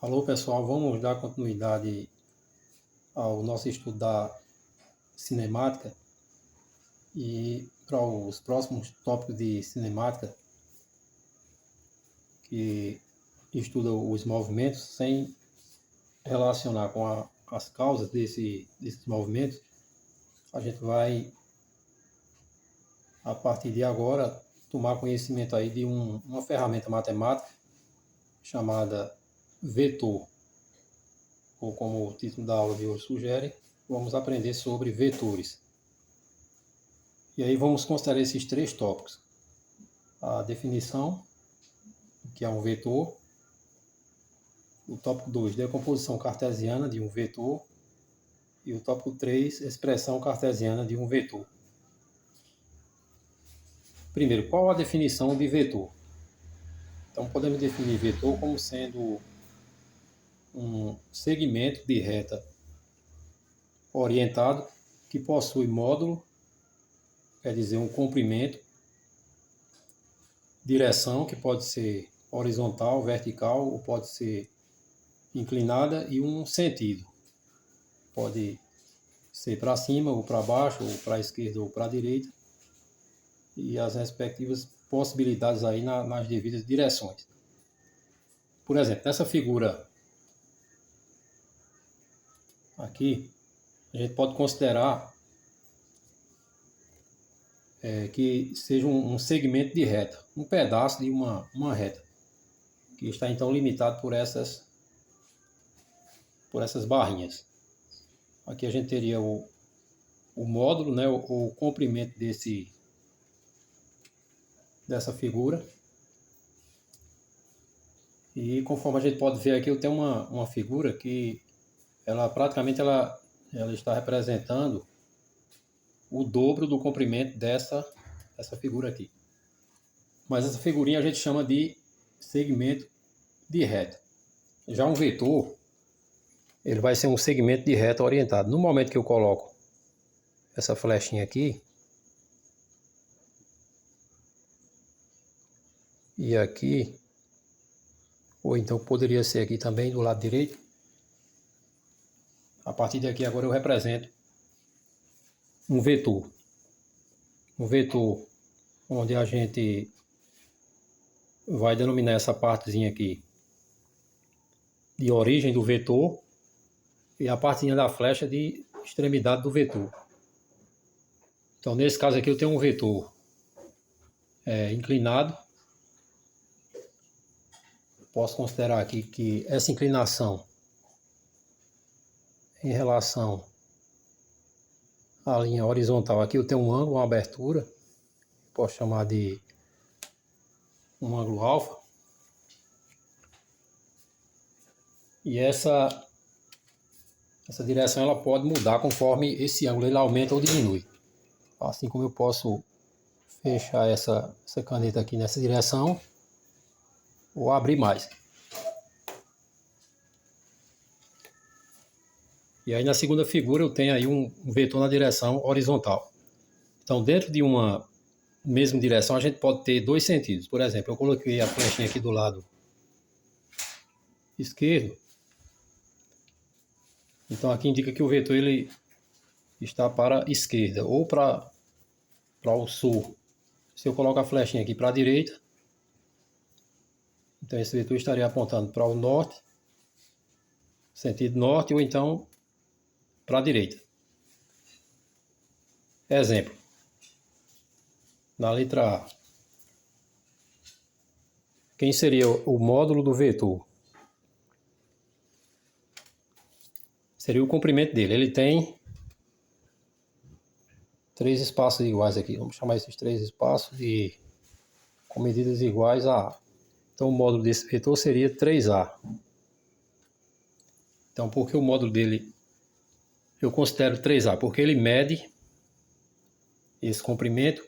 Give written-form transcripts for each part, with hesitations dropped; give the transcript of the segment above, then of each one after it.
Alô pessoal, vamos dar continuidade ao nosso estudo da cinemática e para os próximos tópicos de cinemática que estudam os movimentos sem relacionar com as causas desses movimentos. A gente vai, a partir de agora, tomar conhecimento aí de uma ferramenta matemática chamada vetor, ou como o título da aula de hoje sugere, vamos aprender sobre vetores. E aí vamos considerar esses três tópicos: a definição, que é um vetor; o tópico 2, decomposição cartesiana de um vetor; e o tópico 3, expressão cartesiana de um vetor. Primeiro, qual a definição de vetor? Então, podemos definir vetor como sendo um segmento de reta orientado que possui módulo, quer dizer, um comprimento, direção, que pode ser horizontal, vertical, ou pode ser inclinada, e um sentido. Pode ser para cima, ou para baixo, ou para a esquerda, ou para a direita, e as respectivas possibilidades aí nas devidas direções. Por exemplo, nessa figura aqui, a gente pode considerar que seja um segmento de reta, um pedaço de uma reta, que está então limitado por essas barrinhas. Aqui a gente teria o módulo, né, o comprimento dessa figura. E conforme a gente pode ver aqui, eu tenho uma figura que ela praticamente ela está representando o dobro do comprimento dessa figura aqui. Mas essa figurinha a gente chama de segmento de reta. Já um vetor, ele vai ser um segmento de reta orientado. No momento que eu coloco essa flechinha aqui e aqui, ou então poderia ser aqui também do lado direito, a partir daqui agora eu represento um vetor. Um vetor onde a gente vai denominar essa partezinha aqui de origem do vetor e a partezinha da flecha de extremidade do vetor. Então, nesse caso aqui, eu tenho um vetor inclinado. Posso considerar aqui que essa inclinação em relação à linha horizontal, aqui eu tenho um ângulo, uma abertura, posso chamar de um ângulo alfa. E essa direção ela pode mudar conforme esse ângulo ele aumenta ou diminui. Assim como eu posso fechar essa caneta aqui nessa direção ou abrir mais. E aí na segunda figura eu tenho aí um vetor na direção horizontal. Então, dentro de uma mesma direção a gente pode ter dois sentidos. Por exemplo, eu coloquei a flechinha aqui do lado esquerdo. Então aqui indica que o vetor ele está para a esquerda ou para o sul. Se eu coloco a flechinha aqui para a direita, então esse vetor estaria apontando para o norte, sentido norte, ou então para a direita. Exemplo. Na letra A. Quem seria o módulo do vetor? Seria o comprimento dele. Ele tem três espaços iguais aqui. Vamos chamar esses três espaços com medidas iguais a A. Então o módulo desse vetor seria 3A. Então por que o módulo dele eu considero 3A? Porque ele mede esse comprimento,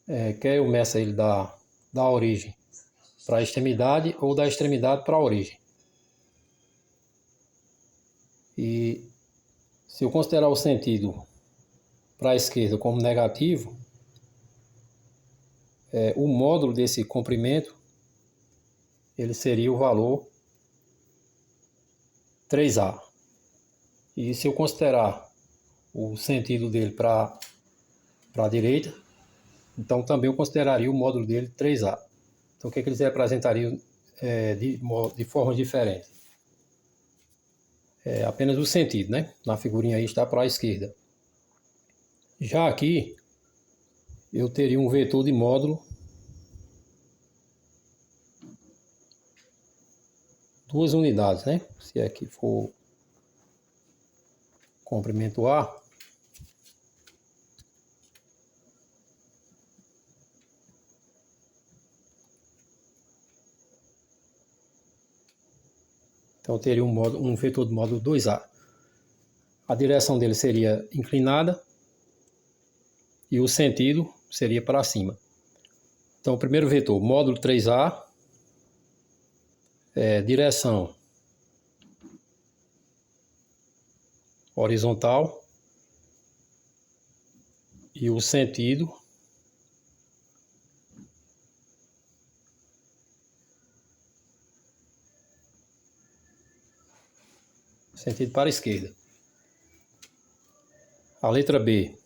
quer eu meça ele da origem para a extremidade ou da extremidade para a origem. E se eu considerar o sentido para a esquerda como negativo, o módulo desse comprimento ele seria o valor 3A. E se eu considerar o sentido dele para a direita, então também eu consideraria o módulo dele 3A. Então o que, é que eles representariam de forma diferente? Apenas o sentido, né? Na figurinha aí está para a esquerda. Já aqui, eu teria um vetor de módulo 2 unidades, né? Se aqui for comprimento A, então eu teria um vetor de módulo 2A. A direção dele seria inclinada e o sentido seria para cima. Então o primeiro vetor, módulo 3A, direção horizontal e o sentido para a esquerda. A letra B,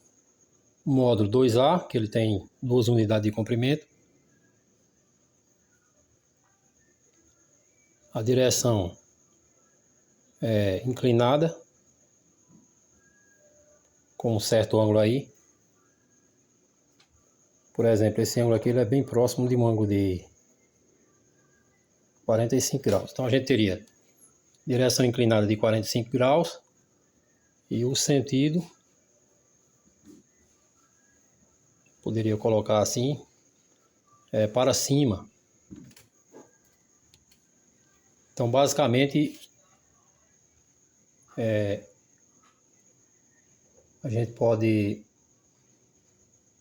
módulo 2A, que ele tem 2 unidades de comprimento. A direção é inclinada, com um certo ângulo aí. Por exemplo, esse ângulo aqui ele é bem próximo de um ângulo de 45 graus. Então a gente teria direção inclinada de 45 graus e o sentido, poderia colocar assim, para cima. Então basicamente a gente pode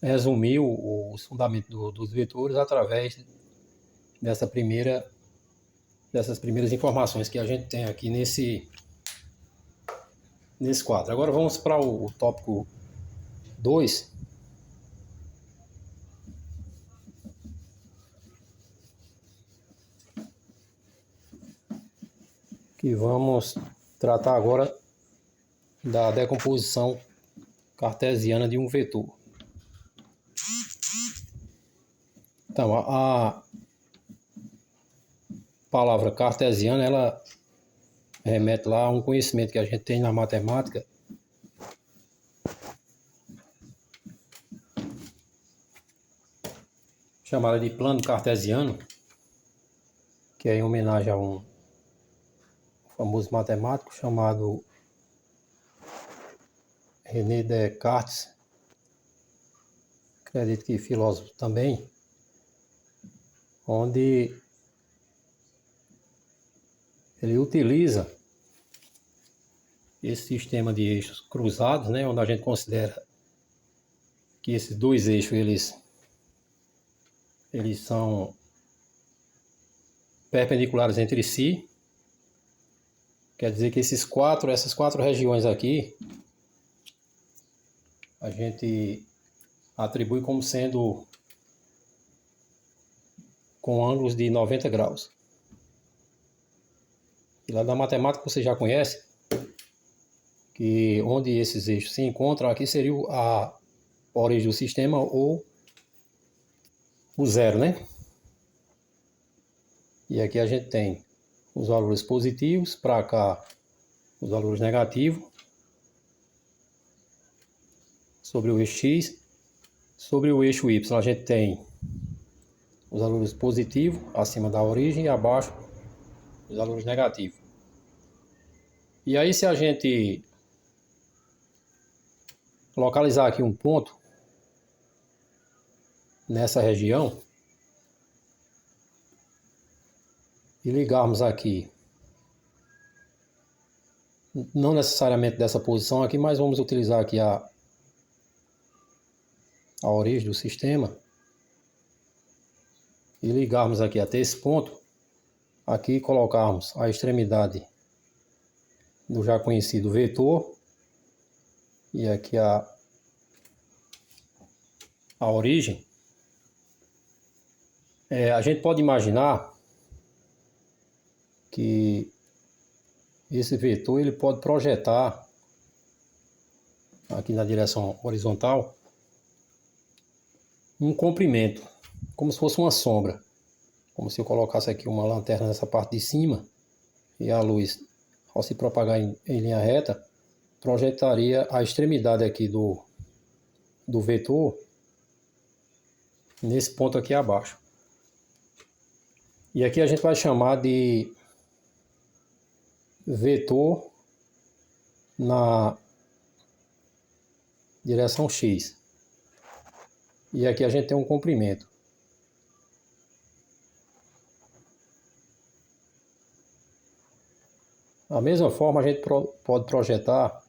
resumir os fundamentos dos vetores através dessas primeiras informações que a gente tem aqui nesse quadro. Agora vamos para o tópico 2, que vamos tratar agora da decomposição cartesiana de um vetor. Então, a palavra cartesiana, ela remete lá a um conhecimento que a gente tem na matemática, chamada de plano cartesiano, que é em homenagem a um famoso matemático chamado René Descartes, acredito que filósofo também, onde ele utiliza esse sistema de eixos cruzados, né, onde a gente considera que esses dois eixos eles são perpendiculares entre si. Quer dizer que essas quatro regiões aqui a gente atribui como sendo com ângulos de 90 graus. E lá da matemática você já conhece que onde esses eixos se encontram, aqui seria a origem do sistema ou o zero, né? E aqui a gente tem os valores positivos, para cá os valores negativos, sobre o eixo X. Sobre o eixo Y a gente tem os valores positivos acima da origem e abaixo os valores negativos. E aí, se a gente localizar aqui um ponto nessa região e ligarmos aqui, não necessariamente dessa posição aqui, mas vamos utilizar aqui a origem do sistema e ligarmos aqui até esse ponto, aqui colocarmos a extremidade do já conhecido vetor e aqui a origem, a gente pode imaginar que esse vetor ele pode projetar aqui na direção horizontal um comprimento, como se fosse uma sombra. Como se eu colocasse aqui uma lanterna nessa parte de cima e a luz, ao se propagar em linha reta, projetaria a extremidade aqui do vetor nesse ponto aqui abaixo. E aqui a gente vai chamar de vetor na direção X. E aqui a gente tem um comprimento. Da mesma forma, a gente pode projetar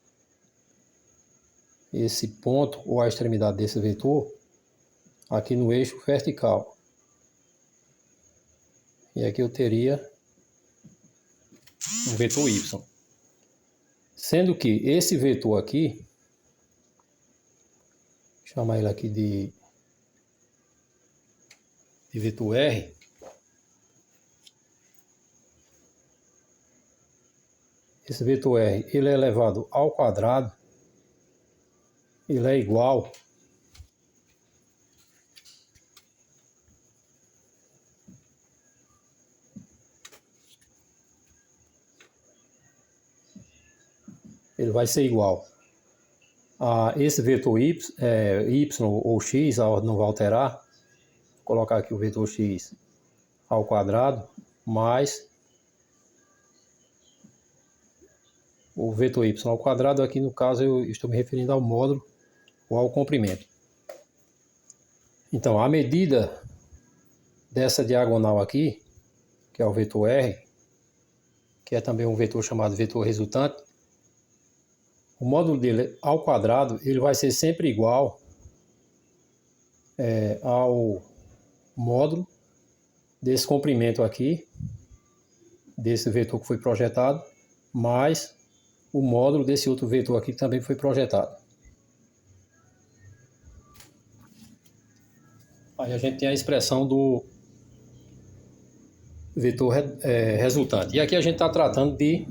esse ponto ou a extremidade desse vetor aqui no eixo vertical. E aqui eu teria um vetor Y. Sendo que esse vetor aqui, vou chamar ele aqui de vetor R, esse vetor R ele é elevado ao quadrado, ele é igual ele vai ser igual a esse vetor y ou x, a ordem não vai alterar. Vou colocar aqui o vetor x ao quadrado mais o vetor y ao quadrado. Aqui no caso eu estou me referindo ao módulo ou ao comprimento. Então a medida dessa diagonal aqui, que é o vetor R, que é também um vetor chamado vetor resultante, o módulo dele ao quadrado ele vai ser sempre igual ao módulo desse comprimento aqui, desse vetor que foi projetado, mais o módulo desse outro vetor aqui que também foi projetado. Aí a gente tem a expressão do vetor resultante. E aqui a gente está tratando de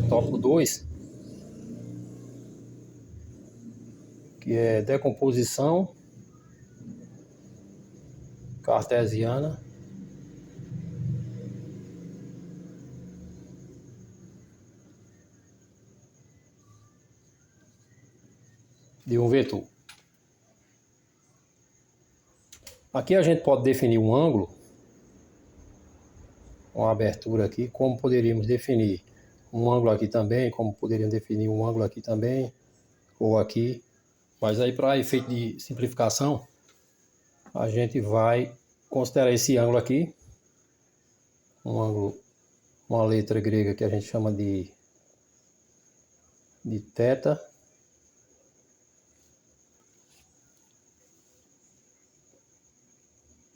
tópico 2, que é decomposição cartesiana de um vetor. Aqui a gente pode definir um ângulo, uma abertura aqui, como poderíamos definir um ângulo aqui também, como poderíamos definir um ângulo aqui também, ou aqui. Mas aí, para efeito de simplificação, a gente vai considerar esse ângulo aqui, um ângulo, uma letra grega que a gente chama de θ.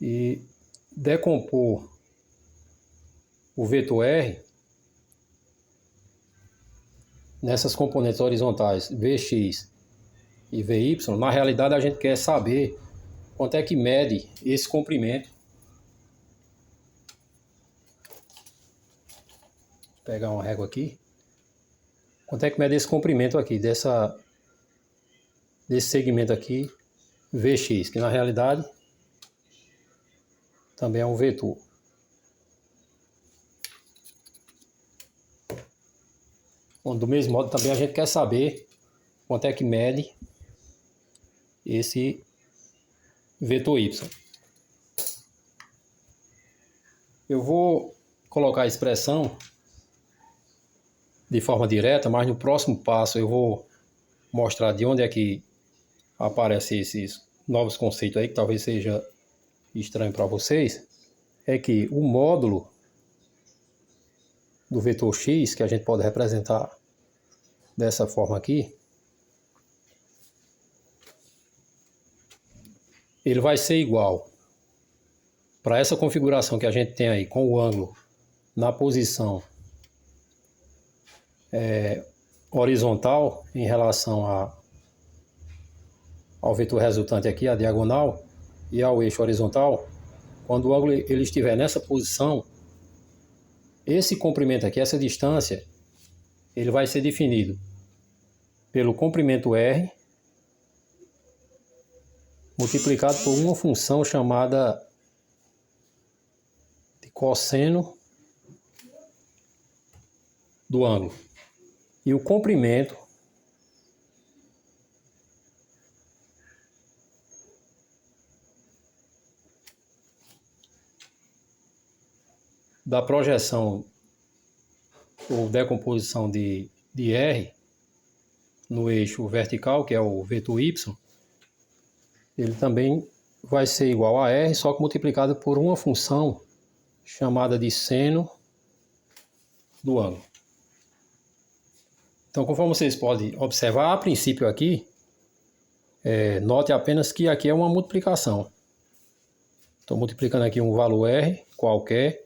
E decompor o vetor R nessas componentes horizontais Vx e Vy, na realidade a gente quer saber quanto é que mede esse comprimento. Vou pegar uma régua aqui. Quanto é que mede esse comprimento aqui, desse segmento aqui, Vx, que na realidade também é um vetor. Bom, do mesmo modo também a gente quer saber quanto é que mede esse vetor y. Eu vou colocar a expressão de forma direta, mas no próximo passo eu vou mostrar de onde é que aparecem esses novos conceitos aí, que talvez seja estranho para vocês. É que o módulo do vetor x, que a gente pode representar dessa forma aqui, ele vai ser igual para essa configuração que a gente tem aí, com o ângulo na posição horizontal em relação ao vetor resultante aqui, a diagonal, e ao eixo horizontal. Quando o ângulo ele estiver nessa posição, esse comprimento aqui, essa distância, ele vai ser definido pelo comprimento R multiplicado por uma função chamada de cosseno do ângulo. E o comprimento da projeção ou decomposição de R no eixo vertical, que é o vetor Y, ele também vai ser igual a R, só que multiplicado por uma função chamada de seno do ângulo. Então, conforme vocês podem observar, a princípio aqui, note apenas que aqui é uma multiplicação. Estou multiplicando aqui um valor R qualquer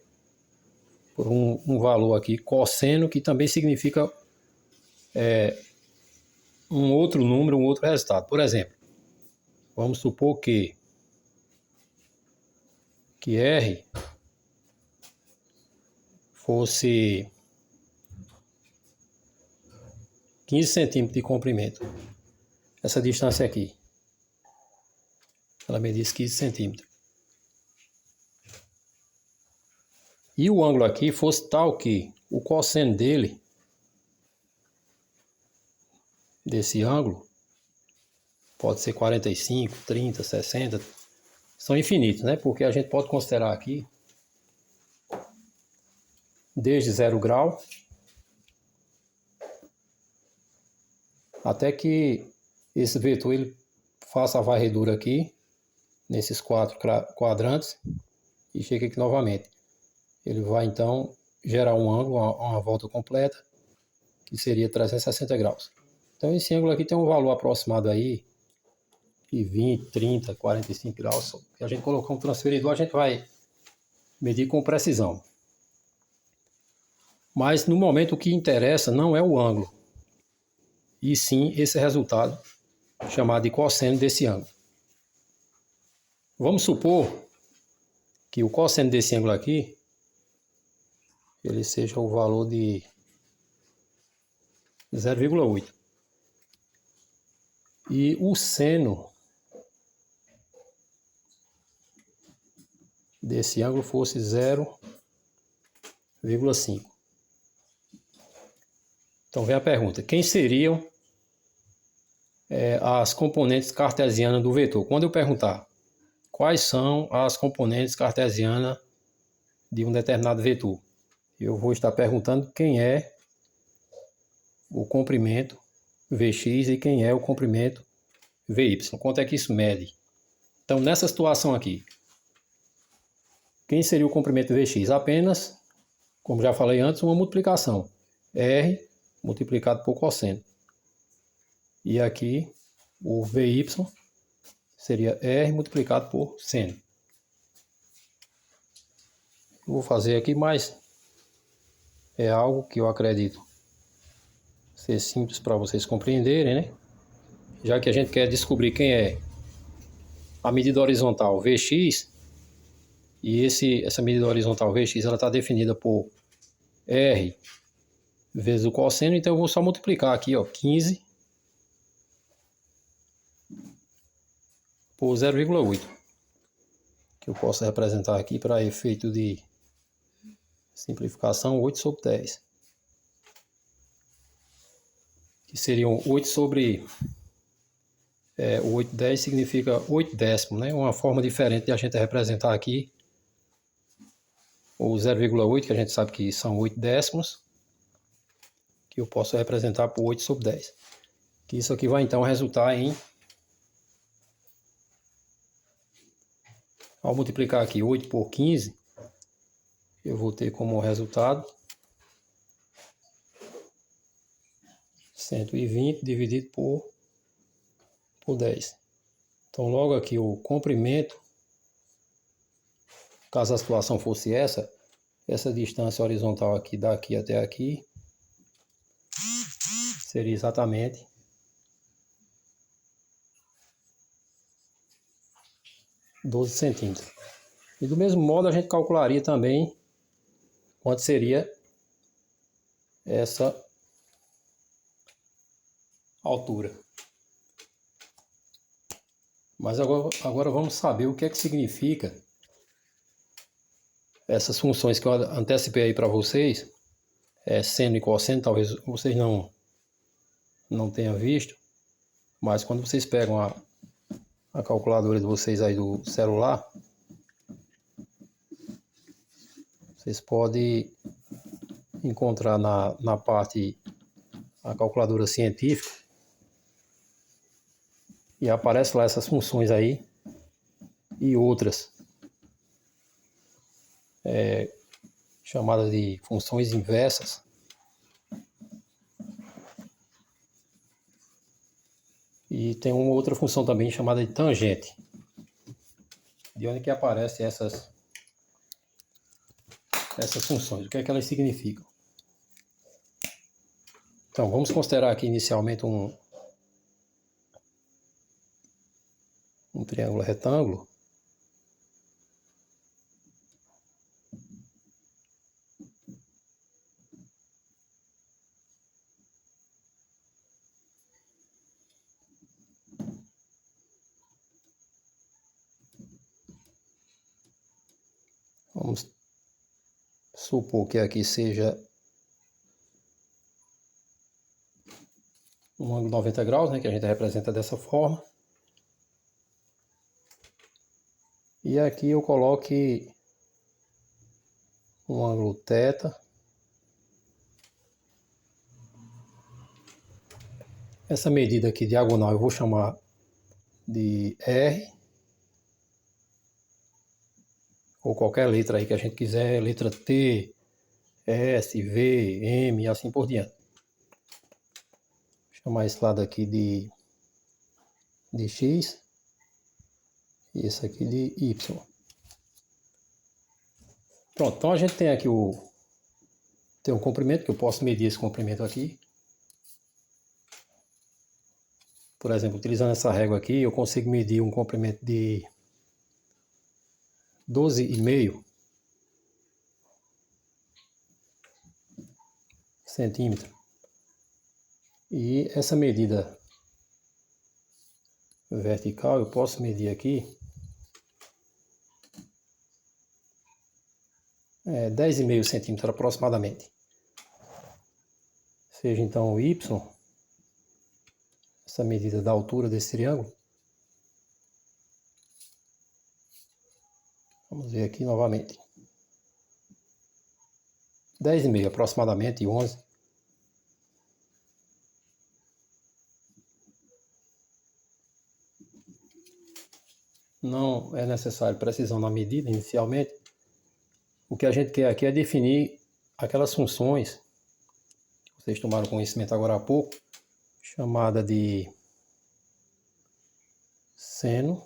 por um valor aqui cosseno, que também significa um outro número, um outro resultado. Por exemplo, vamos supor que R fosse 15 centímetros de comprimento. Essa distância aqui, ela medisse 15 centímetros. E o ângulo aqui fosse tal que o cosseno desse ângulo, pode ser 45, 30, 60, são infinitos, né? Porque a gente pode considerar aqui desde 0 grau até que esse vetor ele faça a varredura aqui nesses 4 quadrantes e chegue aqui novamente. Ele vai então gerar um ângulo, uma volta completa, que seria 360 graus. Então esse ângulo aqui tem um valor aproximado aí de 20, 30, 45 graus. Se a gente colocar um transferidor, a gente vai medir com precisão. Mas no momento o que interessa não é o ângulo, e sim esse resultado chamado de cosseno desse ângulo. Vamos supor que o cosseno desse ângulo aqui ele seja o valor de 0,8. E o seno desse ângulo fosse 0,5. Então vem a pergunta: quem seriam as componentes cartesianas do vetor? Quando eu perguntar quais são as componentes cartesianas de um determinado vetor, eu vou estar perguntando quem é o comprimento Vx e quem é o comprimento Vy. Quanto é que isso mede? Então, nessa situação aqui, quem seria o comprimento Vx? Apenas, como já falei antes, uma multiplicação. R multiplicado por cosseno. E aqui, o Vy seria R multiplicado por seno. Vou fazer aqui, mas é algo que eu acredito ser simples para vocês compreenderem, né? Já que a gente quer descobrir quem é a medida horizontal Vx, e essa medida horizontal Vx ela está definida por R vezes o cosseno, então eu vou só multiplicar aqui, ó, 15 por 0,8, que eu posso representar aqui para efeito de simplificação 8 sobre 10. Que seriam 8 sobre... o 8/10 significa 8 décimos, né? Uma forma diferente de a gente representar aqui o 0,8, que a gente sabe que são 8 décimos, que eu posso representar por 8 sobre 10. Que isso aqui vai então resultar em... Ao multiplicar aqui 8 por 15, eu vou ter como resultado 120 dividido por 10. Então logo aqui o comprimento, caso a situação fosse essa distância horizontal aqui daqui até aqui seria exatamente 12 centímetros. E do mesmo modo a gente calcularia também quanto seria essa altura. Mas agora vamos saber o que é que significa essas funções que eu antecipei aí para vocês, seno e cosseno. Talvez vocês não tenham visto, mas quando vocês pegam a calculadora de vocês aí do celular, vocês podem encontrar na parte a calculadora científica e aparece lá essas funções aí e outras chamadas de funções inversas. E tem uma outra função também chamada de tangente. De onde que aparecem essas funções? O que é que elas significam? Então, vamos considerar aqui inicialmente um triângulo retângulo. Vamos supor que aqui seja um ângulo 90 graus, né, que a gente representa dessa forma. E aqui eu coloque um ângulo θ. Essa medida aqui diagonal eu vou chamar de R, ou qualquer letra aí que a gente quiser, letra T, S, V, M e assim por diante. Vou chamar esse lado aqui de X e esse aqui de Y. Pronto, então a gente tem aqui tem um comprimento, que eu posso medir esse comprimento aqui. Por exemplo, utilizando essa régua aqui, eu consigo medir um comprimento de 12,5 centímetros. E essa medida vertical eu posso medir aqui 10,5 centímetros aproximadamente. Seja então o Y, essa medida da altura desse triângulo. Vamos ver aqui novamente. 10,5 aproximadamente, e 11. Não é necessário precisão na medida inicialmente. O que a gente quer aqui é definir aquelas funções que vocês tomaram conhecimento agora há pouco, chamada de seno,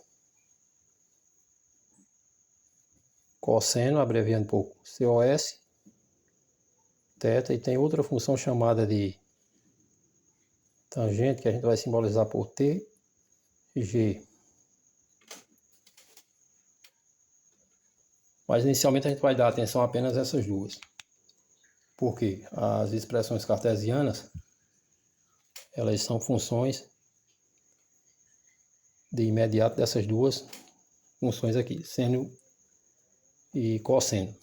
cosseno, abreviando um pouco, COS, θ, e tem outra função chamada de tangente, que a gente vai simbolizar por TG. Mas inicialmente a gente vai dar atenção apenas a essas duas. Porque as expressões cartesianas, elas são funções de imediato dessas duas funções aqui, seno e cosseno.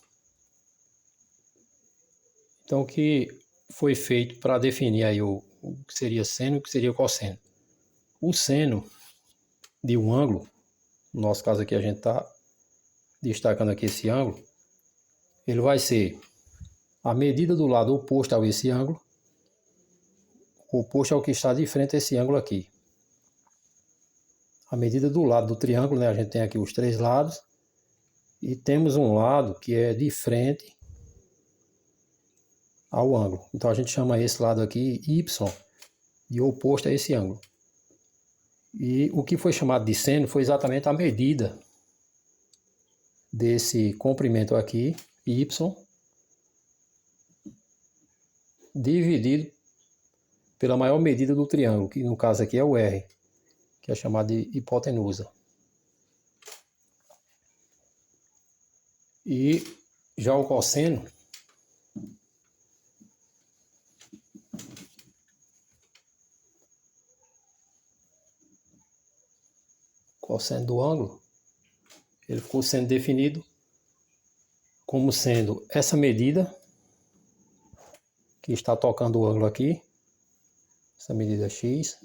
Então, o que foi feito para definir aí o que seria seno e o que seria cosseno? O seno de um ângulo, no nosso caso aqui a gente está destacando aqui esse ângulo, ele vai ser a medida do lado oposto a esse ângulo, oposto ao que está de frente a esse ângulo aqui. A medida do lado do triângulo, né? A gente tem aqui os três lados e temos um lado que é de frente ao ângulo. Então a gente chama esse lado aqui Y, de oposto a esse ângulo. E o que foi chamado de seno foi exatamente a medida desse comprimento aqui, Y, dividido pela maior medida do triângulo, que no caso aqui é o R, que é chamado de hipotenusa. E já o cosseno cosseno do ângulo, ele ficou sendo definido como sendo essa medida que está tocando o ângulo aqui, essa medida x,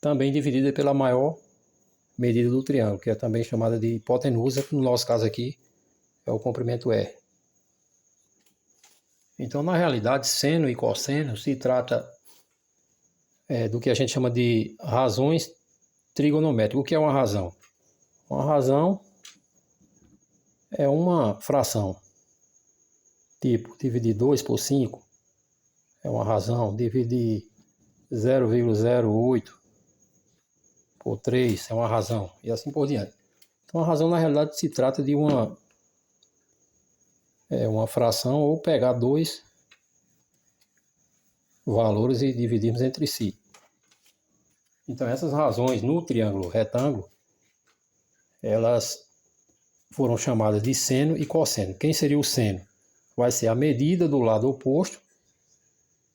também dividida pela maior medida do triângulo, que é também chamada de hipotenusa, que no nosso caso aqui é o comprimento R. Então, na realidade, seno e cosseno se trata do que a gente chama de razões trigonométricas. O que é uma razão? Uma razão é uma fração. Tipo, dividir 2 por 5 é uma razão. Dividir 0,08 por 3 é uma razão. E assim por diante. Então, a razão, na realidade, se trata de uma fração, ou pegar dois valores e dividirmos entre si. Então, essas razões no triângulo retângulo, elas foram chamadas de seno e cosseno. Quem seria o seno? Vai ser a medida do lado oposto,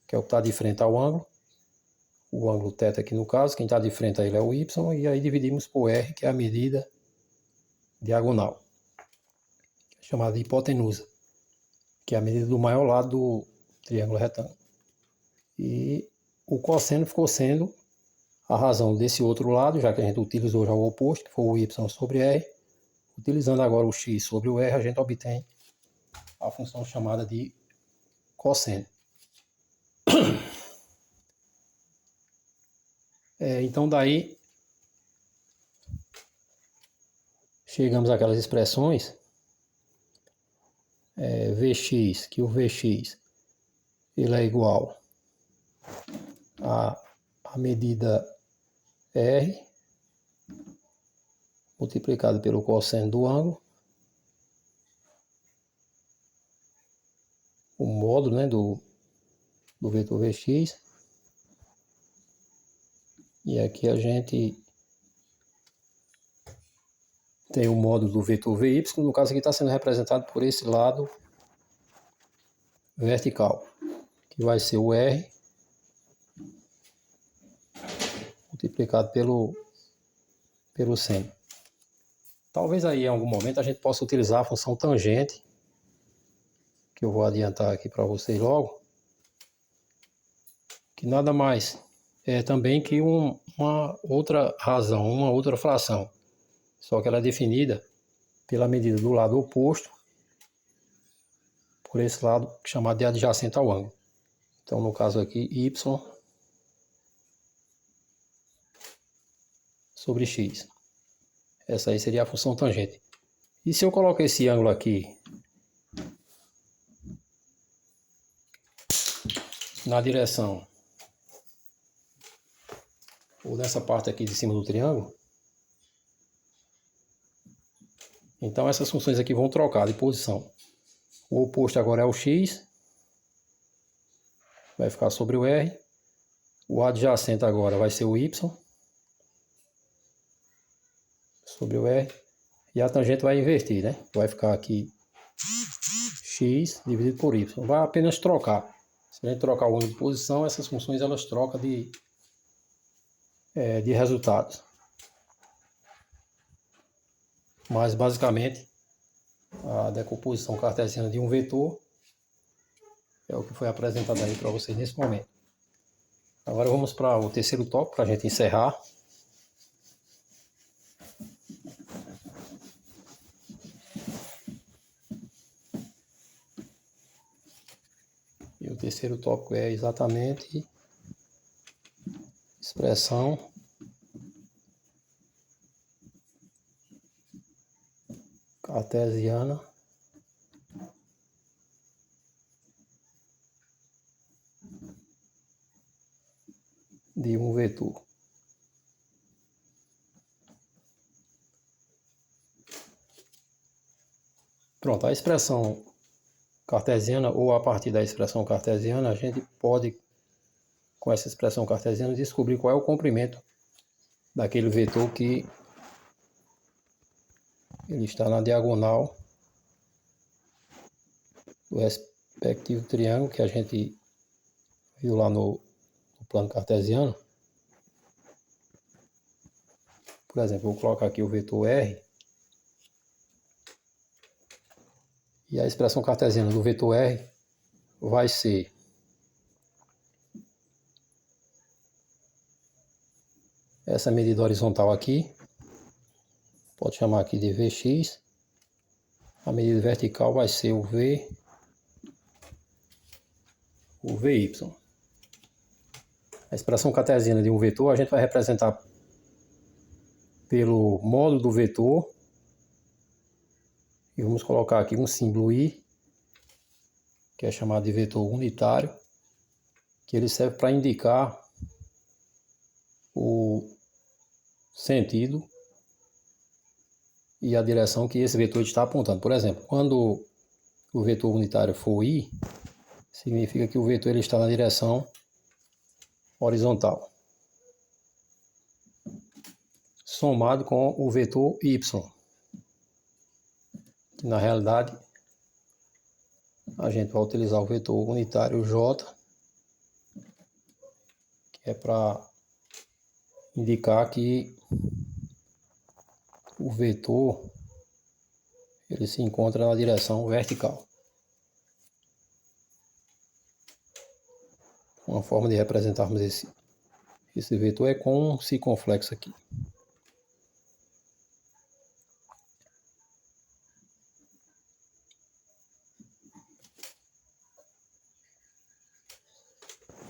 que é o que está de frente ao ângulo. O ângulo θ aqui no caso, quem está de frente a ele é o y, e aí dividimos por R, que é a medida diagonal, chamada de hipotenusa, que é a medida do maior lado do triângulo retângulo. E o cosseno ficou sendo a razão desse outro lado, já que a gente utilizou já o oposto, que foi o y sobre R. Utilizando agora o x sobre o R, a gente obtém a função chamada de cosseno. Então daí chegamos àquelas expressões Vx, que o Vx ele é igual a medida R multiplicado pelo cosseno do ângulo, o módulo, né, do vetor Vx. E aqui a gente tem o módulo do vetor Vy, no caso aqui está sendo representado por esse lado vertical, que vai ser o R multiplicado pelo seno. Talvez aí em algum momento a gente possa utilizar a função tangente, que eu vou adiantar aqui para vocês logo, que nada mais é também que uma outra razão, uma outra fração, só que ela é definida pela medida do lado oposto, por esse lado chamado de adjacente ao ângulo. Então, no caso aqui, y sobre x. Essa aí seria a função tangente. E se eu colocar esse ângulo aqui na direção, ou nessa parte aqui de cima do triângulo, então essas funções aqui vão trocar de posição. O oposto agora é o x, vai ficar sobre o R. O adjacente agora vai ser o y, sobre o R. E a tangente vai inverter, né? Vai ficar aqui x dividido por y. Vai apenas trocar. Se a gente trocar o ângulo de posição, essas funções elas trocam de resultados. Mas basicamente a decomposição cartesiana de um vetor é o que foi apresentado aí para vocês nesse momento. Agora vamos para o terceiro tópico, para a gente encerrar. E o terceiro tópico é exatamente expressão cartesiana de um vetor. Pronto, a expressão cartesiana, ou a partir da expressão cartesiana, a gente pode, com essa expressão cartesiana, descobrir qual é o comprimento daquele vetor que ele está na diagonal do respectivo triângulo que a gente viu lá no plano cartesiano. Por exemplo, eu vou colocar aqui o vetor R. E a expressão cartesiana do vetor R vai ser essa medida horizontal aqui. Pode chamar aqui de Vx. A medida vertical vai ser o Vy. A expressão cartesiana de um vetor a gente vai representar pelo módulo do vetor. E vamos colocar aqui um símbolo I, que é chamado de vetor unitário, que ele serve para indicar o sentido e a direção que esse vetor está apontando. Por exemplo, quando o vetor unitário for I, significa que o vetor ele está na direção horizontal, somado com o vetor Y, que na realidade a gente vai utilizar o vetor unitário J, que é para indicar que o vetor ele se encontra na direção vertical. Uma forma de representarmos esse vetor é com um circunflexo aqui.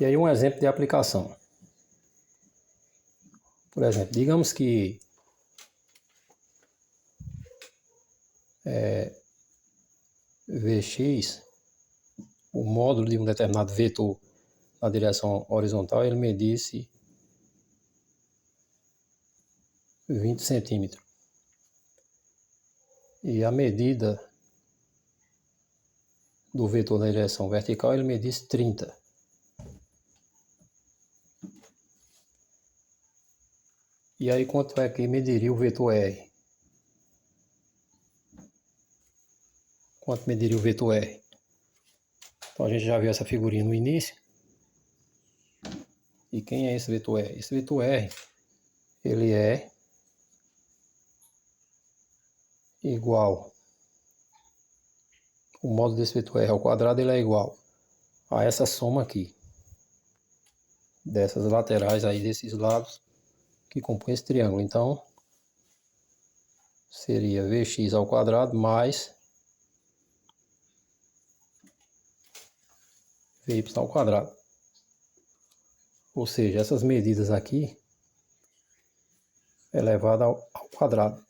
E aí um exemplo de aplicação. Por exemplo, digamos que Vx, o módulo de um determinado vetor na direção horizontal, ele medisse 20 centímetros. E a medida do vetor na direção vertical, ele medisse 30. E aí quanto é que mediria o vetor R? Quanto mediria o vetor R? Então a gente já viu essa figurinha no início. E quem é esse vetor R? Esse vetor R, ele é igual, o módulo desse vetor R ao quadrado, ele é igual a essa soma aqui, dessas laterais aí, desses lados que compõem esse triângulo. Então, seria Vx ao quadrado mais Vy ao quadrado. Ou seja, essas medidas aqui elevado ao quadrado.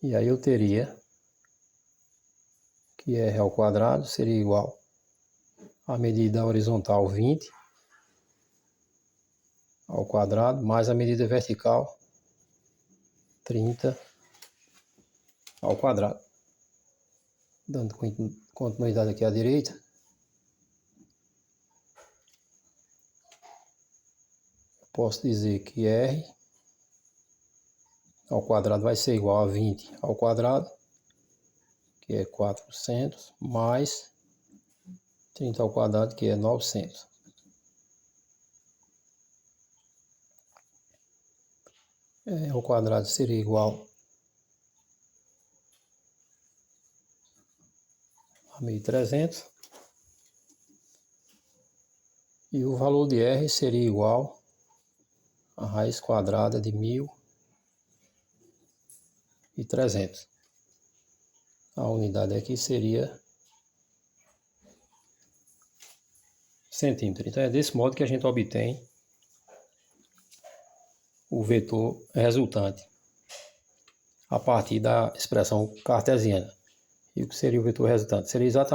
E aí eu teria que R ao quadrado seria igual a medida horizontal 20 ao quadrado mais a medida vertical 30 ao quadrado. Dando continuidade aqui à direita, posso dizer que R ao quadrado vai ser igual a 20 ao quadrado, que é 400, mais 30 ao quadrado, que é 900. R ao quadrado seria igual a 1.300. E o valor de R seria igual a raiz quadrada de 1.300. A unidade aqui seria centímetro. Então é desse modo que a gente obtém o vetor resultante a partir da expressão cartesiana. E o que seria o vetor resultante? Seria exatamente